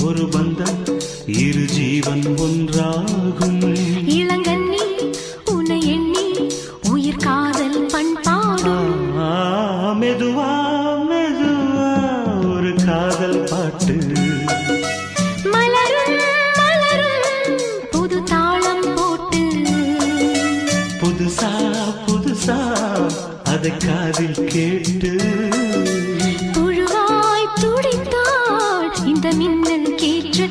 ஒரு பந்தம் இரு ஜீவன் ஒன்றாகும். இளங்கண்ணி உன்னை எண்ணி உயிர் காதல் பண்பாடும். மெதுவா மெதுவா ஒரு காதல் பாட்டு. மலரும் மலரும் புது தாளம் போட்டு. புதுசா புதுசா அதை காதில் கேட்டு. புழுவாய் துடித்தாள் இந்த மின்னல் கேற்று.